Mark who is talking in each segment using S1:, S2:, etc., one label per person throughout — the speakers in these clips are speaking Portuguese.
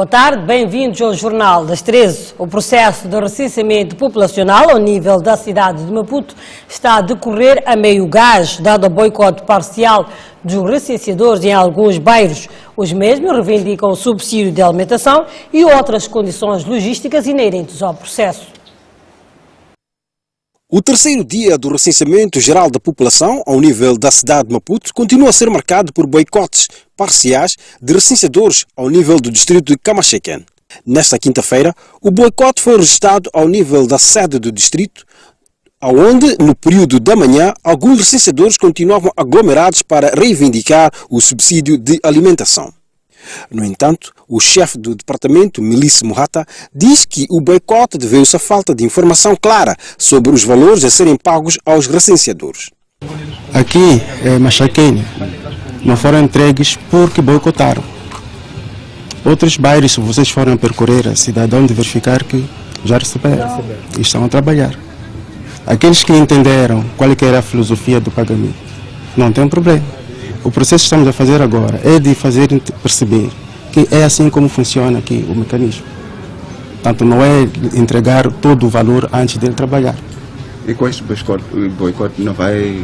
S1: Boa tarde, bem-vindos ao Jornal das 13. O processo de recenseamento populacional ao nível da cidade de Maputo está a decorrer a meio gás, dado o boicote parcial dos recenseadores em alguns bairros. Os mesmos reivindicam o subsídio de alimentação e outras condições logísticas inerentes ao processo.
S2: O terceiro dia do recenseamento geral da população ao nível da cidade de Maputo continua a ser marcado por boicotes parciais de recenseadores ao nível do distrito de Camachequen. Nesta quinta-feira, o boicote foi registrado ao nível da sede do distrito, onde, no período da manhã, alguns recenseadores continuavam aglomerados para reivindicar o subsídio de alimentação. No entanto, o chefe do departamento, Milice Mohata, diz que o boicote deveu-se à falta de informação clara sobre os valores a serem pagos aos recenseadores.
S3: Aqui, em Machaquene, não foram entregues porque boicotaram. Outros bairros, se vocês forem percorrer a cidade, vão verificar que já receberam e estão a trabalhar. Aqueles que entenderam qual é que era a filosofia do pagamento, não tem problema. O processo que estamos a fazer agora é de fazer perceber que é assim como funciona aqui o mecanismo. Portanto, não é entregar todo o valor antes dele trabalhar.
S4: E com este boicote não vai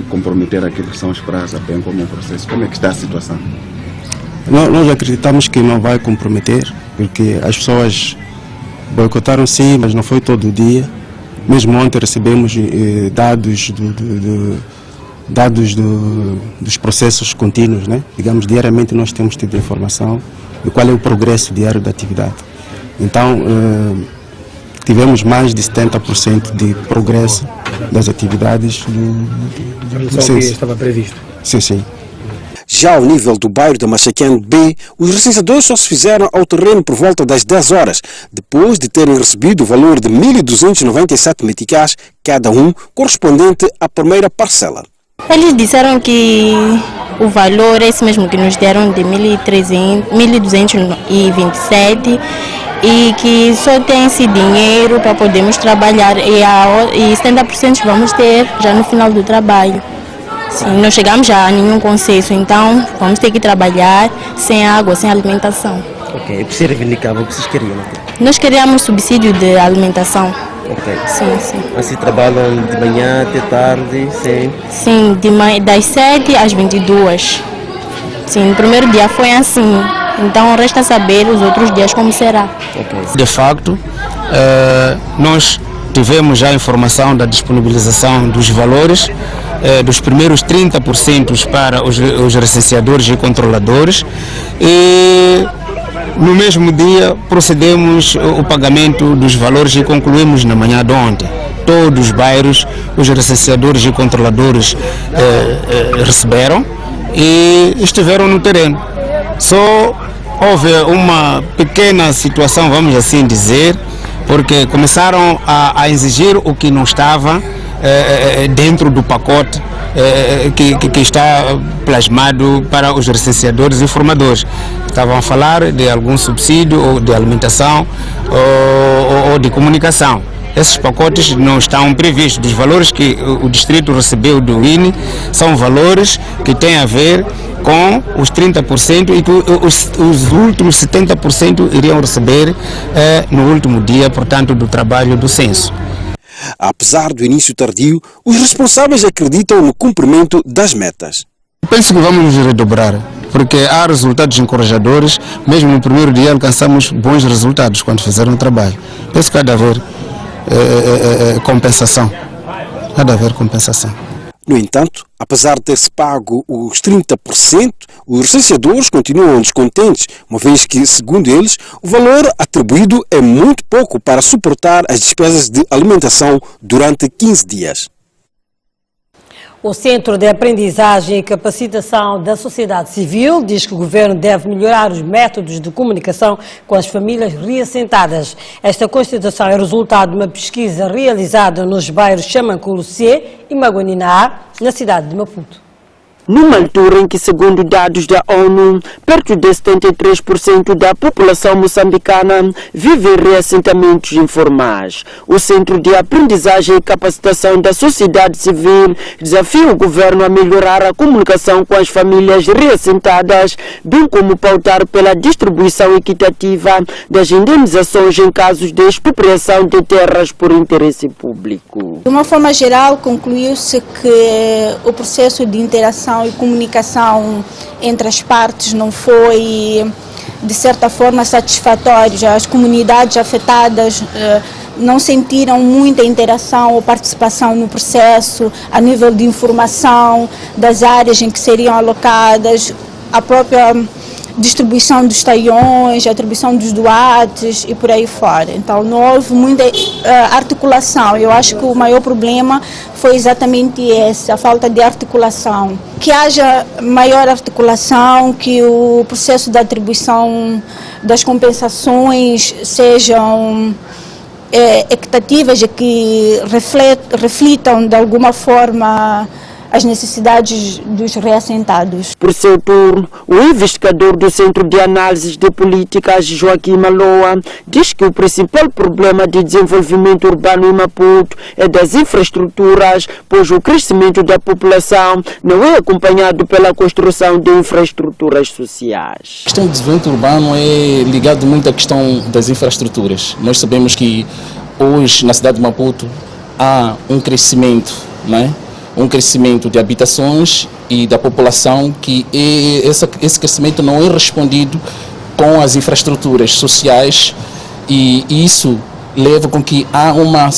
S4: comprometer aquilo que são os prazos, bem como o processo? Como é que está a situação?
S3: Nós acreditamos que não vai comprometer, porque as pessoas boicotaram sim, mas não foi todo o dia. Mesmo ontem recebemos dados dos processos contínuos, né? Digamos, diariamente nós temos tido informação de qual é o progresso diário da atividade. Então, tivemos mais de 70% de progresso das atividades do
S5: que estava previsto.
S3: Sim, sim.
S2: Já ao nível do bairro da Machaquene B, os recenseadores só se fizeram ao terreno por volta das 10 horas, depois de terem recebido o valor de 1.297 meticais cada um, correspondente à primeira parcela.
S6: Eles disseram que o valor é esse mesmo que nos deram de 1.227 e que só tem esse dinheiro para podermos trabalhar e 70% vamos ter já no final do trabalho. Sim, não chegamos já a nenhum consenso, então vamos ter que trabalhar sem água, sem alimentação.
S5: Ok, o que vocês reivindicavam, o que vocês queriam?
S6: Nós queríamos subsídio de alimentação.
S5: Ok.
S6: Sim, sim.
S5: Assim trabalham de manhã até tarde, sim?
S6: Sim, das 7 às 22. Sim, o primeiro dia foi assim, então resta saber os outros dias como será.
S5: Okay.
S3: De facto, nós tivemos já a informação da disponibilização dos valores dos primeiros 30% para os recenseadores e controladores e no mesmo dia procedemos o pagamento dos valores e concluímos na manhã de ontem. Todos os bairros, os recenseadores e controladores receberam e estiveram no terreno. Só houve uma pequena situação, vamos assim dizer, porque começaram a exigir o que não estava dentro do pacote que está plasmado para os recenseadores e formadores. Estavam a falar de algum subsídio ou de alimentação ou de comunicação. Esses pacotes não estão previstos. Os valores que o distrito recebeu do INE são valores que têm a ver com os 30% e que os últimos 70% iriam receber no último dia, portanto, do trabalho do censo.
S2: Apesar do início tardio, os responsáveis acreditam no cumprimento das metas.
S3: Penso que vamos nos redobrar, porque há resultados encorajadores. Mesmo no primeiro dia alcançamos bons resultados quando fizeram o trabalho. Penso que há de haver compensação. Há de haver compensação.
S2: No entanto, apesar de ter-se pago os 30%, os recenseadores continuam descontentes, uma vez que, segundo eles, o valor atribuído é muito pouco para suportar as despesas de alimentação durante 15 dias.
S1: O Centro de Aprendizagem e Capacitação da Sociedade Civil diz que o governo deve melhorar os métodos de comunicação com as famílias reassentadas. Esta constatação é resultado de uma pesquisa realizada nos bairros Xamanculo C e Maguaniná, na cidade de Maputo.
S7: numa altura em que, segundo dados da ONU, perto de 73% da população moçambicana vive em reassentamentos informais. O Centro de Aprendizagem e Capacitação da Sociedade Civil desafia o governo a melhorar a comunicação com as famílias reassentadas, bem como pautar pela distribuição equitativa das indenizações em casos de expropriação de terras por interesse público.
S8: De uma forma geral, concluiu-se que o processo de interação e comunicação entre as partes não foi, de certa forma, satisfatório. As comunidades afetadas não sentiram muita interação ou participação no processo, a nível de informação das áreas em que seriam alocadas, a própria distribuição dos taiões, a atribuição dos doates e por aí fora. Então não houve muita articulação. Eu acho que o maior problema foi exatamente esse, a falta de articulação. Que haja maior articulação, que o processo de atribuição das compensações sejam equitativas e que reflitam de alguma forma as necessidades dos reassentados.
S7: Por seu turno, o investigador do Centro de Análises de Políticas, Joaquim Maloa, diz que o principal problema de desenvolvimento urbano em Maputo é das infraestruturas, pois o crescimento da população não é acompanhado pela construção de infraestruturas sociais.
S9: A questão do desenvolvimento urbano é ligada muito à questão das infraestruturas. Nós sabemos que hoje na cidade de Maputo há um crescimento, não é? Um crescimento de habitações e da população que esse crescimento não é respondido com as infraestruturas sociais e isso leva com que há uma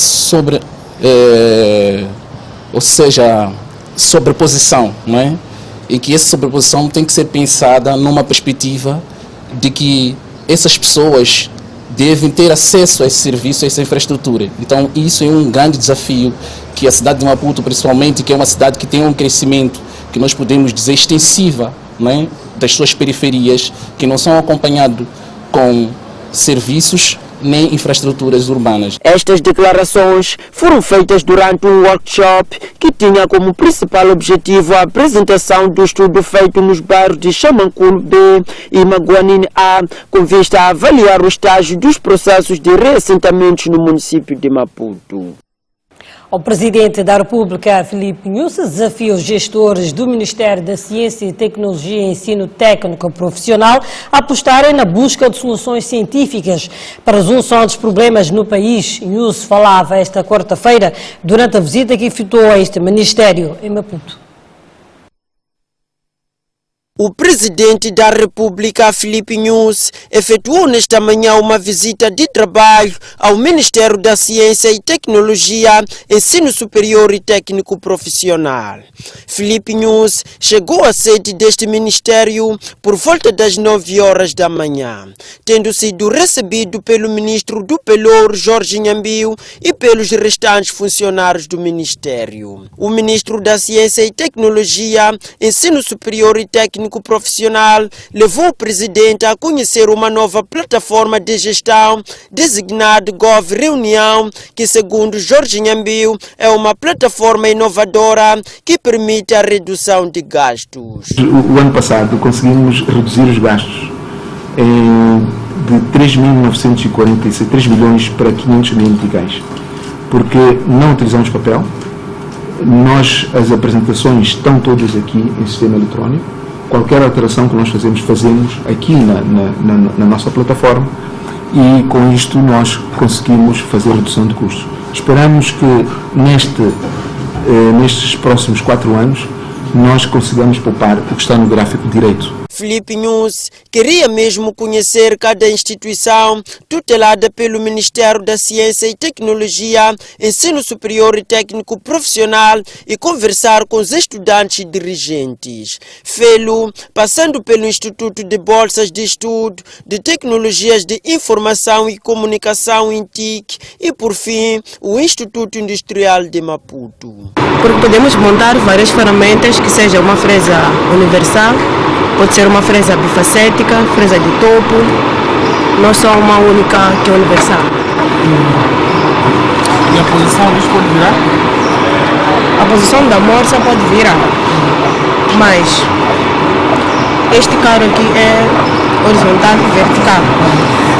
S9: sobreposição, não é? E que essa sobreposição tem que ser pensada numa perspectiva de que essas pessoas devem ter acesso a esse serviço, a essa infraestrutura. Então isso é um grande desafio que a cidade de Maputo, principalmente, que é uma cidade que tem um crescimento, que nós podemos dizer extensiva, não é? Das suas periferias, que não são acompanhados com serviços nem infraestruturas urbanas.
S7: Estas declarações foram feitas durante um workshop que tinha como principal objetivo a apresentação do estudo feito nos bairros de Xamanculo B e Maguanine A, com vista a avaliar o estágio dos processos de reassentamentos no município de Maputo.
S1: O Presidente da República, Filipe Nunes, desafia os gestores do Ministério da Ciência e Tecnologia e Ensino Técnico Profissional a apostarem na busca de soluções científicas para a resolução dos problemas no país. Nunes falava esta quarta-feira durante a visita que efetuou a este Ministério em Maputo.
S7: O Presidente da República, Filipe Nunes, efetuou nesta manhã uma visita de trabalho ao Ministério da Ciência e Tecnologia, Ensino Superior e Técnico Profissional. Filipe Nunes chegou à sede deste Ministério por volta das 9 horas da manhã, tendo sido recebido pelo Ministro do Pelour, Jorge Nhambio, e pelos restantes funcionários do Ministério. O Ministro da Ciência e Tecnologia, Ensino Superior e Técnico Profissional levou o Presidente a conhecer uma nova plataforma de gestão designada Gov Reunião, que segundo Jorge Nhambio é uma plataforma inovadora que permite a redução de gastos.
S10: O ano passado conseguimos reduzir os gastos de 3.946, 3 milhões para 500 mil meticais, porque não utilizamos papel, as apresentações estão todas aqui em sistema eletrónico. Qualquer alteração que nós fazemos aqui na nossa plataforma e com isto nós conseguimos fazer redução de custos. Esperamos que nestes próximos 4 anos nós consigamos poupar o que está no gráfico direito.
S7: Filipe Nunes queria mesmo conhecer cada instituição tutelada pelo Ministério da Ciência e Tecnologia, Ensino Superior e Técnico Profissional e conversar com os estudantes e dirigentes. Fê-lo passando pelo Instituto de Bolsas de Estudo de Tecnologias de Informação e Comunicação INTIC e, por fim, o Instituto Industrial de Maputo.
S11: Porque podemos montar várias ferramentas que seja uma fresa universal, pode ser uma fresa bifacética, fresa de topo, não só uma única que é universal.
S9: E a posição disso pode virar?
S11: A posição da morsa pode virar. mas este carro aqui é horizontal e vertical.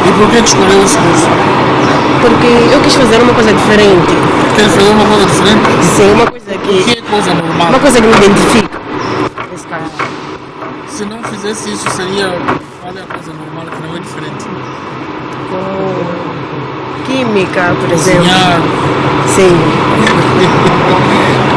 S3: E por que escolheu esse curso?
S11: Porque eu quis fazer uma coisa diferente.
S3: Quer fazer uma coisa diferente?
S11: Sim, uma coisa que...
S3: O que é coisa normal?
S11: Uma coisa que me identifica. Esse carro.
S3: Se não fizesse isso, seria... Qual é a coisa normal que não é diferente?
S11: Química, por exemplo.
S3: Cozinhar.
S11: Sim.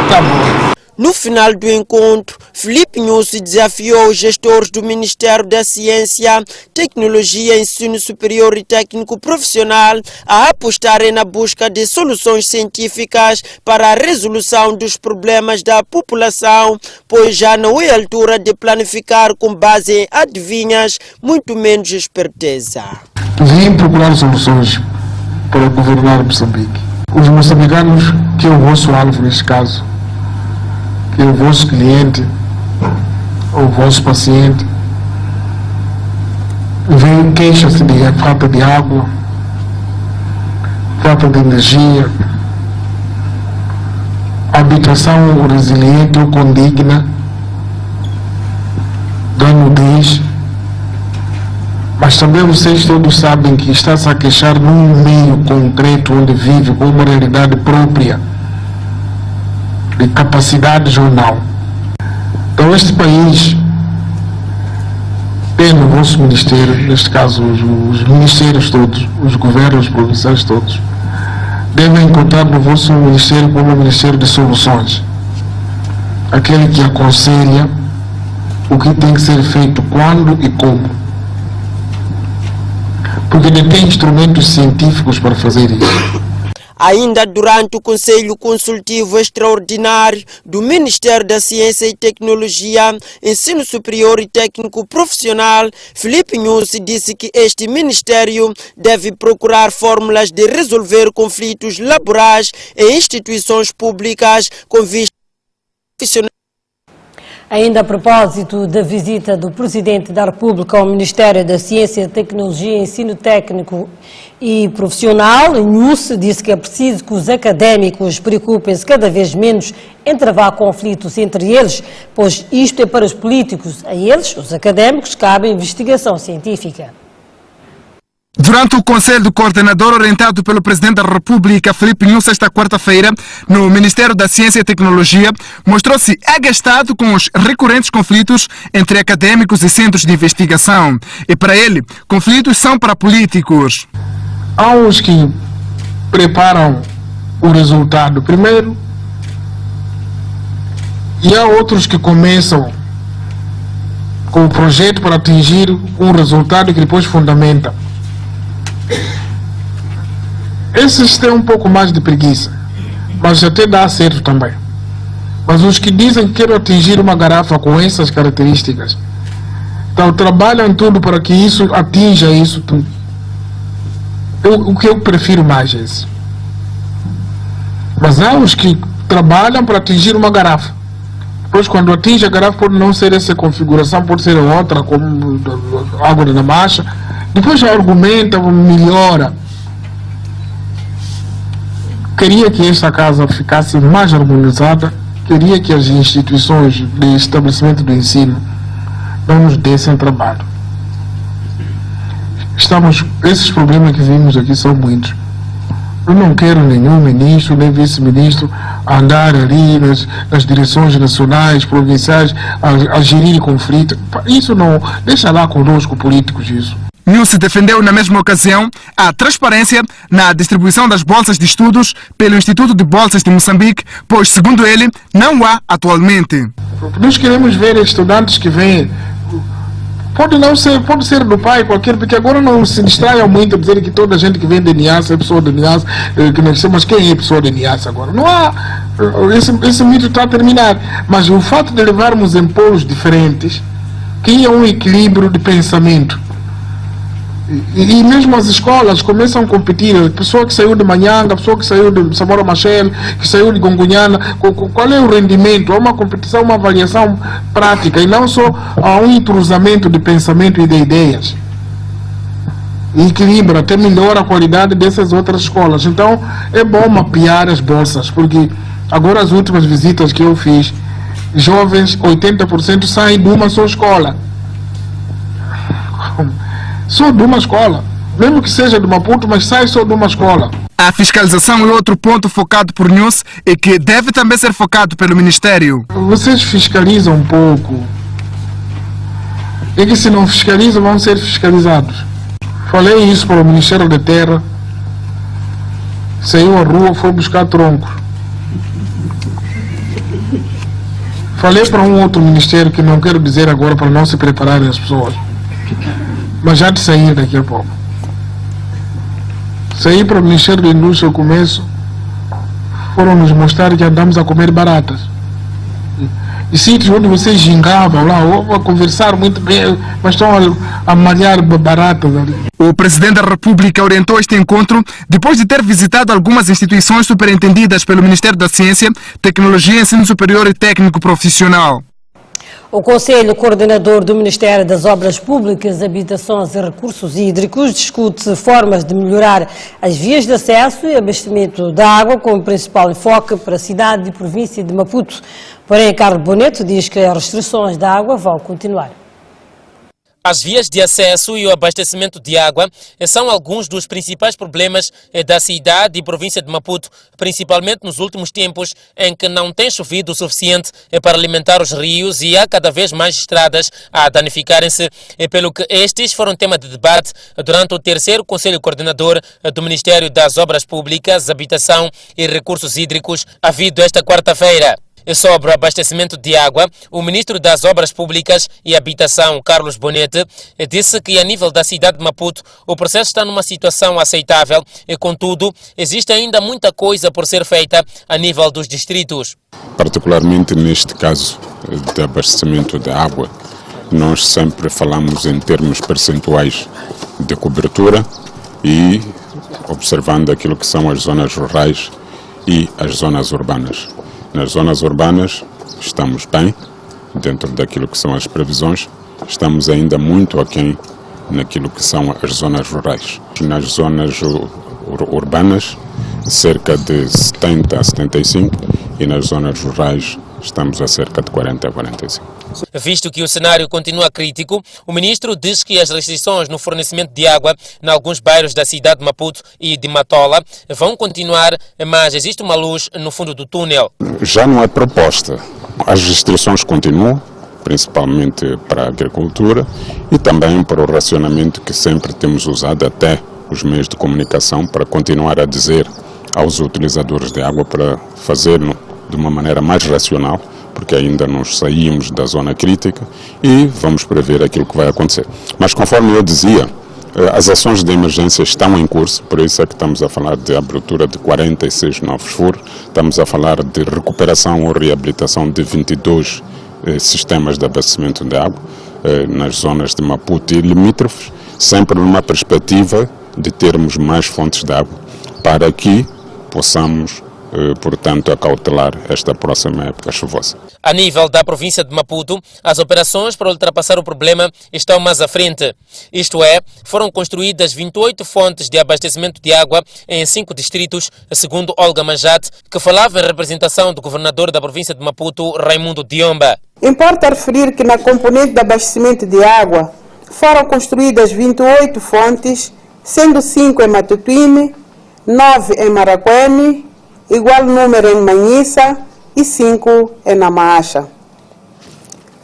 S3: Tá bom.
S7: No final do encontro, Filipe Nhusi desafiou os gestores do Ministério da Ciência, Tecnologia, Ensino Superior e Técnico Profissional a apostarem na busca de soluções científicas para a resolução dos problemas da população, pois já não é altura de planificar com base em adivinhas, muito menos esperteza.
S10: Vim procurar soluções para governar Moçambique. Os moçambicanos, que é o vosso alvo neste caso, que é o vosso cliente, o vosso paciente, vem queixa-se de falta de água, falta de energia, habitação resiliente ou condigna, da nudez, mas também vocês todos sabem que está-se a queixar num meio concreto onde vive, com uma realidade própria, de capacidades ou não. Então este país tem no vosso ministério, neste caso os ministérios todos, os governos provinciais todos, devem encontrar no vosso ministério como um ministério de soluções, aquele que aconselha o que tem que ser feito, quando e como, porque detém instrumentos científicos para fazer isso.
S7: Ainda durante o Conselho Consultivo Extraordinário do Ministério da Ciência e Tecnologia, Ensino Superior e Técnico Profissional, Filipe Nhusi disse que este Ministério deve procurar fórmulas de resolver conflitos laborais em instituições públicas com vista profissional.
S1: Ainda a propósito da visita do Presidente da República ao Ministério da Ciência, Tecnologia, Ensino Técnico e Profissional, Nhusi disse que é preciso que os académicos preocupem-se cada vez menos em travar conflitos entre eles, pois isto é para os políticos. A eles, os académicos, cabe a investigação científica.
S12: Durante o Conselho do Coordenador orientado pelo Presidente da República, Filipe Nhusi, esta quarta-feira, no Ministério da Ciência e Tecnologia, mostrou-se agastado com os recorrentes conflitos entre académicos e centros de investigação. E para ele, conflitos são para políticos.
S10: Há uns que preparam o resultado primeiro e há outros que começam com o projeto para atingir um resultado que depois fundamenta. Esses têm um pouco mais de preguiça, mas até dá certo também. Mas os que dizem que querem atingir uma garrafa com essas características, então trabalham tudo para que isso atinja isso tudo. O que eu prefiro mais é esse. Mas há os que trabalham para atingir uma garrafa. Depois, quando atinge a garrafa, pode não ser essa configuração, pode ser outra, como água na marcha. Depois já argumenta, melhora. Queria que esta casa ficasse mais harmonizada, queria que as instituições de estabelecimento do ensino não nos dessem trabalho. Esses problemas que vimos aqui são muitos. Eu não quero nenhum ministro, nem vice-ministro andar ali nas direções nacionais, provinciais, a gerir conflito. Isso não, deixa lá conosco políticos isso.
S12: Nhusi defendeu na mesma ocasião a transparência na distribuição das bolsas de estudos pelo Instituto de Bolsas de Moçambique, pois, segundo ele, não há atualmente.
S10: Nós queremos ver estudantes que vêm, pode ser do pai qualquer, porque agora não se distraiam muito a dizer que toda gente que vem de Niassa é pessoa de Niassa, que não sei, mas quem é pessoa de Niassa agora? Não há, esse mito está a terminar, mas o fato de levarmos em polos diferentes cria um equilíbrio de pensamento. E mesmo as escolas começam a competir. A pessoa que saiu de Manhanga, a pessoa que saiu de Samora Machel, que saiu de Gongonhana, qual é o rendimento? Há uma competição, uma avaliação prática e não só há um entrosamento de pensamento e de ideias. E equilibra, até melhora a qualidade dessas outras escolas. Então é bom mapear as bolsas, porque agora as últimas visitas que eu fiz,
S12: jovens, 80% saem de uma só escola. Só de uma escola. Mesmo que seja de Maputo, mas sai só de uma escola. A fiscalização é outro ponto focado por News e que deve também ser focado pelo Ministério. Vocês fiscalizam um pouco. E que se não fiscalizam, vão ser fiscalizados. Falei isso para o Ministério da Terra. Saiu à rua, foi buscar troncos. Falei para um outro ministério que não quero dizer agora para não se prepararem as pessoas. Mas já de sair daqui a pouco. Saí para o Ministério da Indústria ao começo, foram nos mostrar que andamos a comer baratas. E sítios onde vocês gingavam lá, ou a conversar muito bem, mas estão a malhar baratas ali. O Presidente da República orientou este encontro depois de ter visitado algumas instituições superintendidas pelo Ministério da Ciência, Tecnologia, Ensino Superior e Técnico Profissional.
S1: O Conselho Coordenador do Ministério das Obras Públicas, Habitações e Recursos Hídricos discute formas de melhorar as vias de acesso e abastecimento da água como principal enfoque para a cidade e província de Maputo. Porém, Carlos Boneto diz que as restrições da água vão continuar.
S13: As vias de acesso e o abastecimento de água são alguns dos principais problemas da cidade e província de Maputo, principalmente nos últimos tempos em que não tem chovido o suficiente para alimentar os rios e há cada vez mais estradas a danificarem-se, pelo que estes foram tema de debate durante o terceiro Conselho Coordenador do Ministério das Obras Públicas, Habitação e Recursos Hídricos, havido esta quarta-feira. Sobre o abastecimento de água, o Ministro das Obras Públicas e Habitação, Carlos Boneto, disse que a nível da cidade de Maputo o processo está numa situação aceitável e, contudo, existe ainda muita coisa por ser feita a nível dos distritos.
S14: Particularmente neste caso de abastecimento de água, nós sempre falamos em termos percentuais de cobertura e observando aquilo que são as zonas rurais e as zonas urbanas. Nas zonas urbanas estamos bem, dentro daquilo que são as previsões, estamos ainda muito aquém naquilo que são as zonas rurais. Nas zonas urbanas, cerca de 70% a 75%, e nas zonas rurais estamos a cerca de 40% a 45%.
S13: Visto que o cenário continua crítico, o ministro diz que as restrições no fornecimento de água em alguns bairros da cidade de Maputo e de Matola vão continuar, mas existe uma luz no fundo do túnel.
S14: Já não é proposta. As restrições continuam, principalmente para a agricultura e também para o racionamento que sempre temos usado até os meios de comunicação para continuar a dizer aos utilizadores de água para fazê-lo de uma maneira mais racional, porque ainda não saímos da zona crítica e vamos prever aquilo que vai acontecer. Mas conforme eu dizia, as ações de emergência estão em curso, por isso é que estamos a falar de abertura de 46 novos furos, estamos a falar de recuperação ou reabilitação de 22 sistemas de abastecimento de água nas zonas de Maputo e limítrofes, sempre numa perspectiva de termos mais fontes de água para que possamos portanto, acautelar esta próxima época chuvosa.
S13: A nível da província de Maputo, as operações para ultrapassar o problema estão mais à frente. Isto é, foram construídas 28 fontes de abastecimento de água em 5 distritos, segundo Olga Manjate, que falava em representação do governador da província de Maputo, Raimundo Diomba.
S15: Importa referir que na componente de abastecimento de água foram construídas 28 fontes, sendo 5 em Matutuine, 9 em Maracuene, igual número em Manhissa e 5 em Namacha.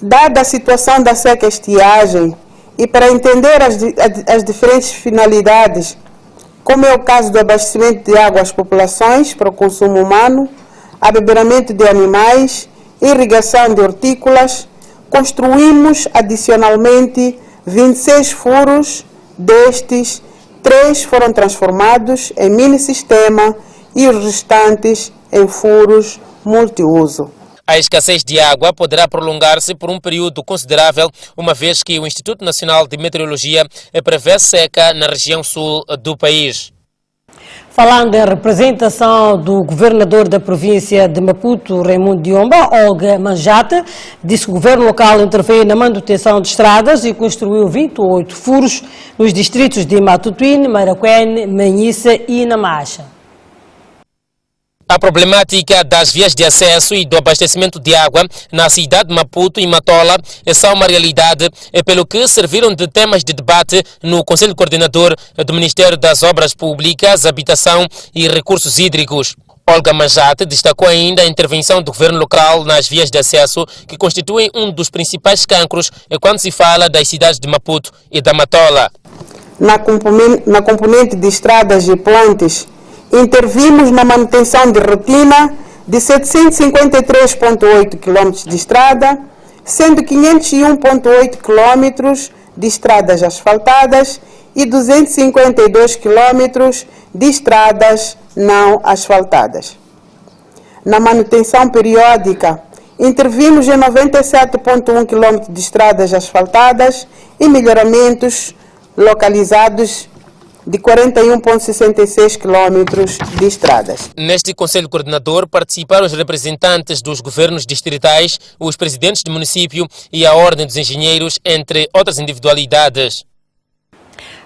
S15: Dada a situação da seca e estiagem e para entender as diferentes finalidades, como é o caso do abastecimento de água às populações para o consumo humano, abeberamento de animais, irrigação de hortícolas, construímos adicionalmente 26 furos, destes 3 foram transformados em mini-sistema e os restantes em furos multiuso.
S13: A escassez de água poderá prolongar-se por um período considerável, uma vez que o Instituto Nacional de Meteorologia prevê seca na região sul do país.
S1: Falando em representação do governador da província de Maputo, Raimundo Diomba, Olga Manjate, disse que o governo local interveio na manutenção de estradas e construiu 28 furos nos distritos de Matutuine, Maracuene, Manhissa e Namacha.
S13: A problemática das vias de acesso e do abastecimento de água na cidade de Maputo e Matola são uma realidade, pelo que serviram de temas de debate no Conselho Coordenador do Ministério das Obras Públicas, Habitação e Recursos Hídricos. Olga Majate destacou ainda a intervenção do governo local nas vias de acesso, que constituem um dos principais cancros quando se fala das cidades de Maputo e da Matola.
S15: Na componente de estradas e pontes, intervimos na manutenção de rotina de 753,8 km de estrada, sendo 501,8 km de estradas asfaltadas e 252 km de estradas não asfaltadas. Na manutenção periódica, intervimos em 97,1 km de estradas asfaltadas e melhoramentos localizados de 41,66 km de estradas.
S13: Neste Conselho Coordenador participaram os representantes dos governos distritais, os presidentes do município e a Ordem dos Engenheiros, entre outras individualidades.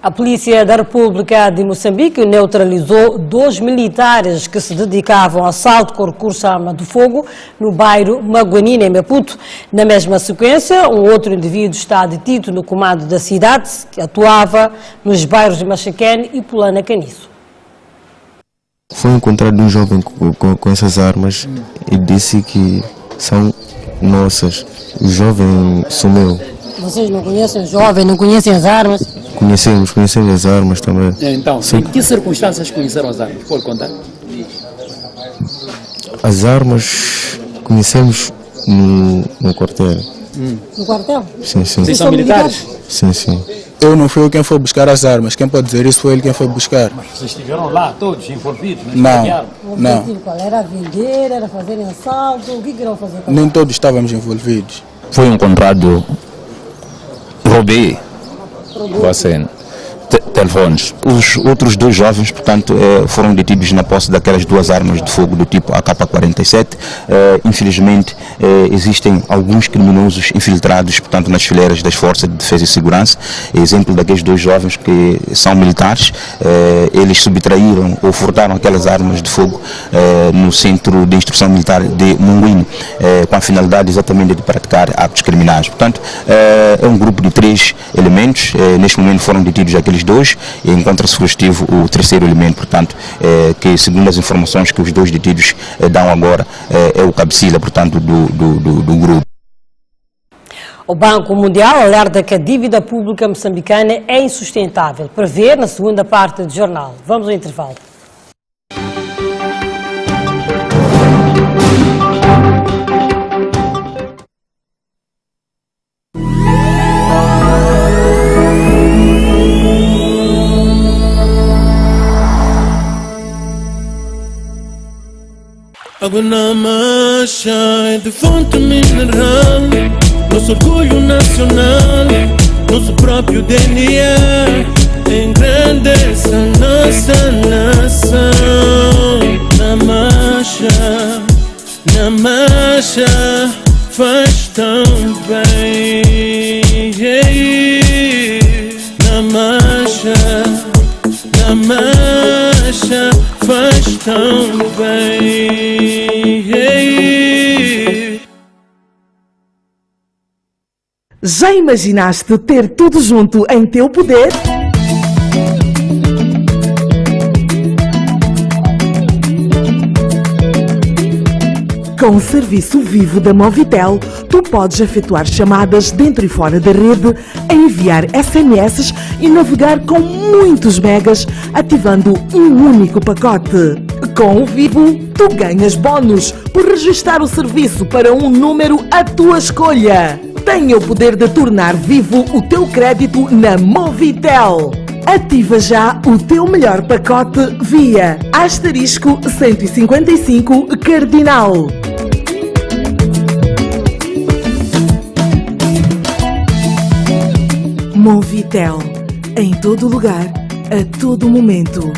S1: A Polícia da República de Moçambique neutralizou 2 militares que se dedicavam ao assalto com recurso à arma de fogo no bairro Maguanina, em Maputo. Na mesma sequência, um outro indivíduo está detido no comando da cidade, que atuava nos bairros de Machaquene e Pulana Caniço.
S16: Foi encontrado um jovem com essas armas e disse que são nossas. O jovem sumiu.
S1: Vocês não conhecem o jovem, não conhecem as armas?
S16: Conhecemos as armas também.
S17: Então, em que circunstâncias conheceram as armas? Pode contar?
S16: As armas conhecemos no quartel.
S1: No quartel?
S16: Sim.
S17: Vocês são militares?
S16: Sim.
S18: Eu não fui quem foi buscar as armas. Quem pode dizer isso foi ele quem foi buscar.
S17: Mas vocês estiveram lá todos envolvidos?
S18: Não.
S1: Qual era vender, era fazerem assalto? O que queriam fazer?
S18: Nem todos estávamos envolvidos.
S19: Foi encontrado roubei telefones. Os outros 2 jovens, portanto, foram detidos na posse daquelas 2 armas de fogo do tipo AK-47. Infelizmente, existem alguns criminosos infiltrados, portanto, nas fileiras das Forças de Defesa e Segurança. Exemplo daqueles 2 jovens que são militares, eles subtraíram ou furtaram aquelas armas de fogo no Centro de Instrução Militar de Munguinho, com a finalidade exatamente de praticar atos criminais. Portanto, é um grupo de 3 elementos. Neste momento foram detidos aqueles 2 e encontra-se fugitivo o 3º elemento, portanto, que segundo as informações que os 2 detidos dão agora, é o cabecilha, portanto, do grupo.
S1: O Banco Mundial alerta que a dívida pública moçambicana é insustentável. Prevê na segunda parte do jornal. Vamos ao intervalo.
S20: Água na marcha é de fonte mineral, nosso orgulho nacional, nosso próprio DNA, engrandece a nossa nação. Na marcha, faz tão bem. Na marcha, faz tão bem.
S21: Já imaginaste ter tudo junto em teu poder? Com o serviço Vivo da Movitel, tu podes efetuar chamadas dentro e fora da rede, enviar SMS e navegar com muitos megas, ativando um único pacote. Com o Vivo, tu ganhas bónus por registrar o serviço para um número à tua escolha. Tenha o poder de tornar vivo o teu crédito na Movitel. Ativa já o teu melhor pacote via *155 Cardinal. Movitel. Em todo lugar, a todo momento.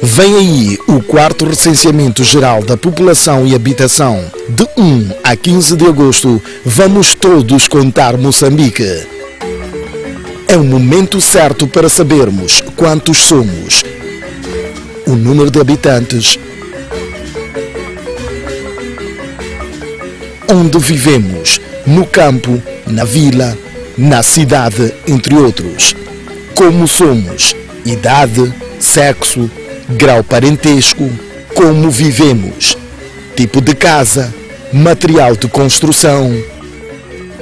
S22: Vem aí o 4º recenseamento geral da população e habitação. De 1 a 15 de agosto, vamos todos contar Moçambique. É o momento certo para sabermos quantos somos o número de habitantes. Onde vivemos, no campo, na vila, na cidade, entre outros. Como somos, idade, sexo, grau parentesco, como vivemos, tipo de casa, material de construção.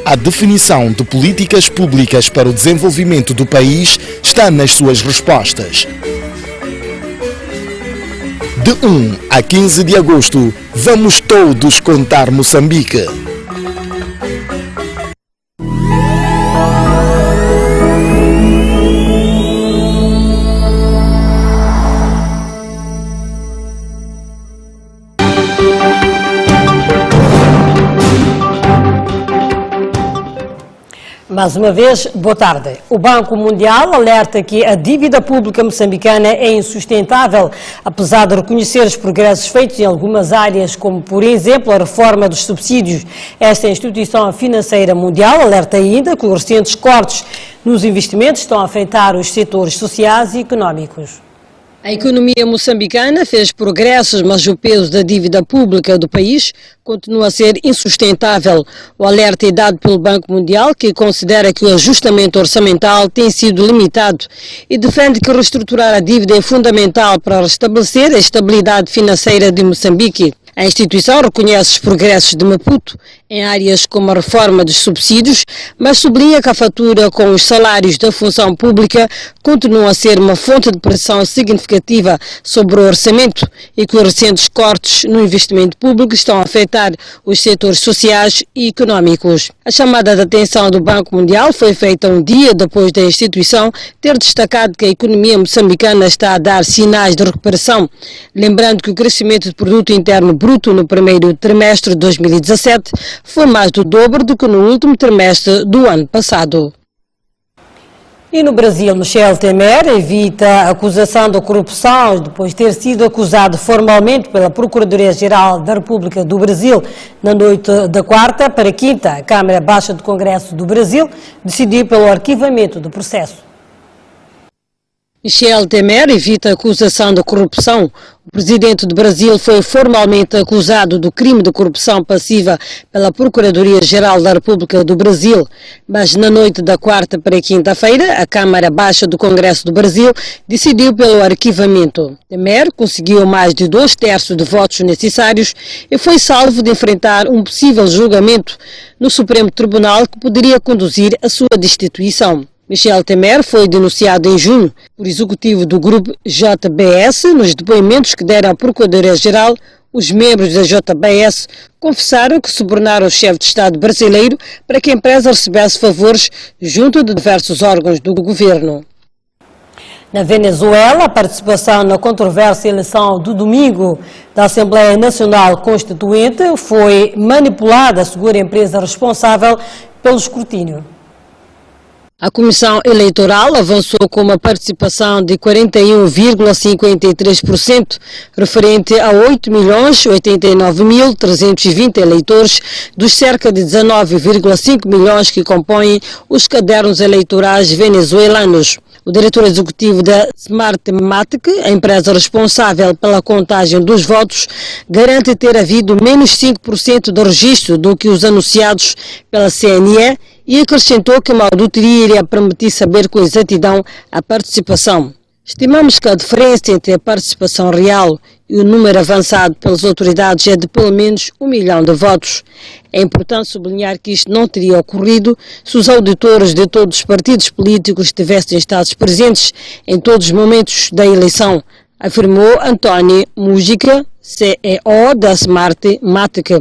S22: A definição de políticas públicas para o desenvolvimento do país está nas suas respostas. De 1 a 15 de agosto, vamos todos contar Moçambique.
S1: Mais uma vez, boa tarde. O Banco Mundial alerta que a dívida pública moçambicana é insustentável, apesar de reconhecer os progressos feitos em algumas áreas, como, por exemplo, a reforma dos subsídios. Esta instituição financeira mundial alerta ainda que os recentes cortes nos investimentos estão a afetar os setores sociais e económicos. A economia moçambicana fez progressos, mas o peso da dívida pública do país continua a ser insustentável. O alerta é dado pelo Banco Mundial, que considera que o ajustamento orçamental tem sido limitado e defende que reestruturar a dívida é fundamental para restabelecer a estabilidade financeira de Moçambique. A instituição reconhece os progressos de Maputo em áreas como a reforma dos subsídios, mas sublinha que a fatura com os salários da função pública continua a ser uma fonte de pressão significativa sobre o orçamento e que os recentes cortes no investimento público estão a afetar os setores sociais e económicos. A chamada de atenção do Banco Mundial foi feita um dia depois da instituição ter destacado que a economia moçambicana está a dar sinais de recuperação, lembrando que o crescimento do produto interno bruto no primeiro trimestre de 2017 foi mais do dobro do que no último trimestre do ano passado. E no Brasil, Michel Temer evita a acusação de corrupção depois de ter sido acusado formalmente pela Procuradoria-Geral da República do Brasil. Na noite da quarta para quinta, a Câmara Baixa do Congresso do Brasil decidiu pelo arquivamento do processo. Michel Temer evita a acusação de corrupção. O presidente do Brasil foi formalmente acusado do crime de corrupção passiva pela Procuradoria-Geral da República do Brasil, mas na noite da quarta para quinta-feira, a Câmara Baixa do Congresso do Brasil decidiu pelo arquivamento. Temer conseguiu mais de 2/3 de votos necessários e foi salvo de enfrentar um possível julgamento no Supremo Tribunal que poderia conduzir à sua destituição. Michel Temer foi denunciado em junho por executivo do grupo JBS. Nos depoimentos que deram à Procuradoria-Geral, os membros da JBS confessaram que subornaram o chefe de Estado brasileiro para que a empresa recebesse favores junto de diversos órgãos do governo. Na Venezuela, a participação na controversa eleição do domingo da Assembleia Nacional Constituinte foi manipulada, segura a empresa responsável pelo escrutínio. A Comissão Eleitoral avançou com uma participação de 41,53%, referente a 8.089.320 eleitores, dos cerca de 19,5 milhões que compõem os cadernos eleitorais venezuelanos. O diretor executivo da Smartmatic, a empresa responsável pela contagem dos votos, garante ter havido menos 5% de registro do que os anunciados pela CNE e acrescentou que uma auditoria iria permitir saber com exatidão a participação. Estimamos que a diferença entre a participação real e o número avançado pelas autoridades é de pelo menos 1 milhão de votos. É importante sublinhar que isto não teria ocorrido se os auditores de todos os partidos políticos tivessem estado presentes em todos os momentos da eleição, afirmou António Mújica, CEO da Smartmatic.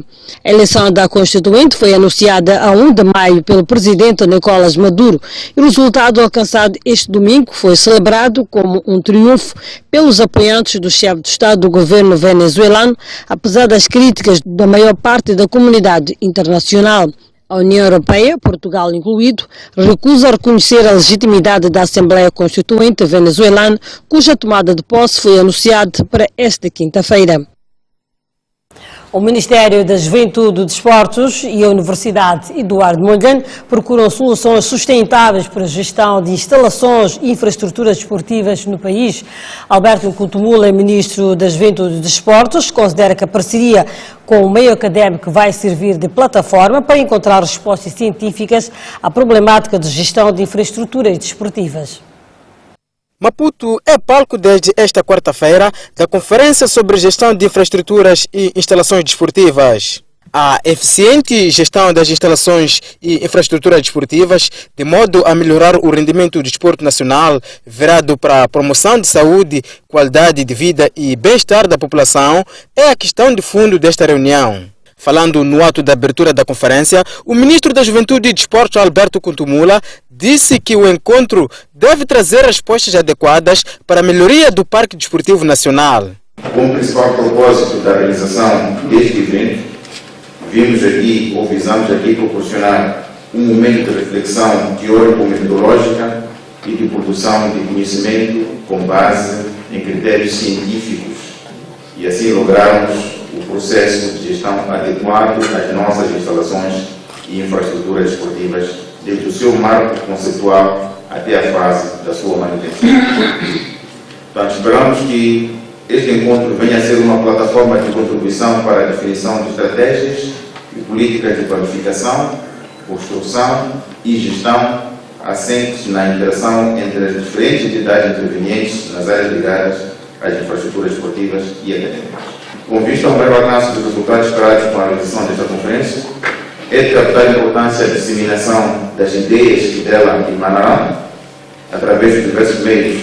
S1: A eleição da Constituinte foi anunciada a 1 de maio pelo presidente Nicolás Maduro e o resultado alcançado este domingo foi celebrado como um triunfo pelos apoiantes do chefe de Estado do governo venezuelano, apesar das críticas da maior parte da comunidade internacional. A União Europeia, Portugal incluído, recusa reconhecer a legitimidade da Assembleia Constituinte venezuelana, cuja tomada de posse foi anunciada para esta quinta-feira. O Ministério da Juventude, Desportos e a Universidade Eduardo Mondlane procuram soluções sustentáveis para a gestão de instalações e infraestruturas desportivas no país. Alberto Coutumula, Ministro da Juventude e Desportos, considera que a parceria com o meio académico vai servir de plataforma para encontrar respostas científicas à problemática de gestão de infraestruturas desportivas.
S2: Maputo é palco desde esta quarta-feira da Conferência sobre Gestão de Infraestruturas e Instalações Desportivas. A eficiente gestão das instalações e infraestruturas desportivas, de modo a melhorar o rendimento do desporto nacional, virado para a promoção de saúde, qualidade de vida e bem-estar da população, é a questão de fundo desta reunião. Falando no ato da abertura da conferência, o ministro da Juventude e Desportos, Alberto Coutumula, disse que o encontro deve trazer respostas adequadas para a melhoria do Parque Desportivo Nacional.
S4: Como principal propósito da realização deste evento, visamos aqui proporcionar um momento de reflexão teórico-metodológica e de produção de conhecimento com base em critérios científicos e assim lograrmos o processo de gestão adequado às nossas instalações e infraestruturas desportivas, desde o seu marco conceitual até a fase da sua manutenção. Portanto, esperamos que este encontro venha a ser uma plataforma de contribuição para a definição de estratégias e políticas de planificação, construção e gestão assentes na interação entre as diferentes entidades intervenientes nas áreas ligadas às infraestruturas desportivas e académicas. Com vista ao maior alcance dos resultados esperados com a realização desta conferência, é de capital importância a disseminação das ideias que dela emanarão, através de diversos meios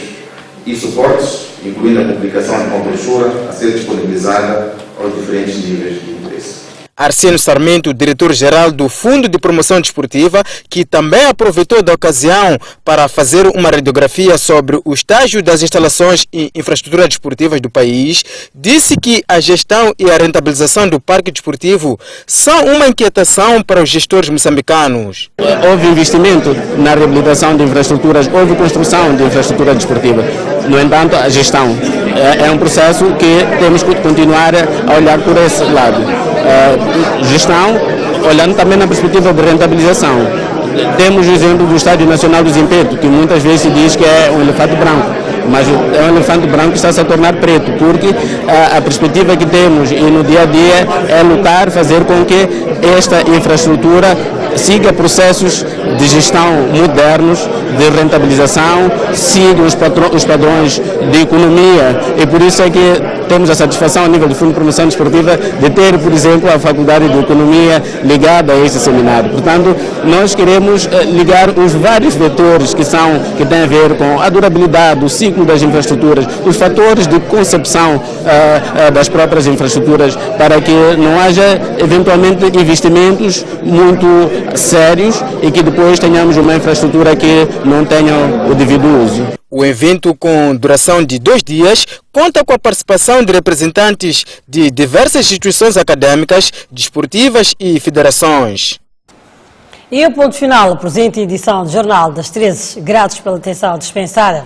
S4: e suportes, incluindo a publicação de uma brochura a ser disponibilizada aos diferentes níveis de interesse.
S2: Arsênio Sarmento, diretor-geral do Fundo de Promoção Desportiva, que também aproveitou da ocasião para fazer uma radiografia sobre o estágio das instalações e infraestruturas desportivas do país, disse que a gestão e a rentabilização do parque desportivo são uma inquietação para os gestores moçambicanos.
S3: Houve investimento na reabilitação de infraestruturas, houve construção de infraestrutura desportiva. No entanto, a gestão é um processo que temos que continuar a olhar por esse lado. Gestão, olhando também na perspectiva de rentabilização. Temos o exemplo do Estádio Nacional do Zimpeto, que muitas vezes se diz que é um elefante branco, mas é um elefante branco que está -se a tornar preto, porque a perspectiva que temos e no dia a dia é lutar, fazer com que esta infraestrutura siga processos de gestão modernos, de rentabilização, siga os padrões de economia, e por isso é que temos a satisfação a nível do Fundo de Promoção Desportiva de ter, por exemplo, a Faculdade de Economia ligada a este seminário. Portanto, nós queremos ligar os vários vetores que têm a ver com a durabilidade, o ciclo das infraestruturas, os fatores de concepção das próprias infraestruturas, para que não haja eventualmente investimentos muito sérios e que depois tenhamos uma infraestrutura que não tenha o devido uso.
S2: O evento, com duração de 2 dias, conta com a participação de representantes de diversas instituições acadêmicas, desportivas e federações.
S1: E o ponto final, a presente edição do Jornal das 13. Gratos pela atenção dispensada.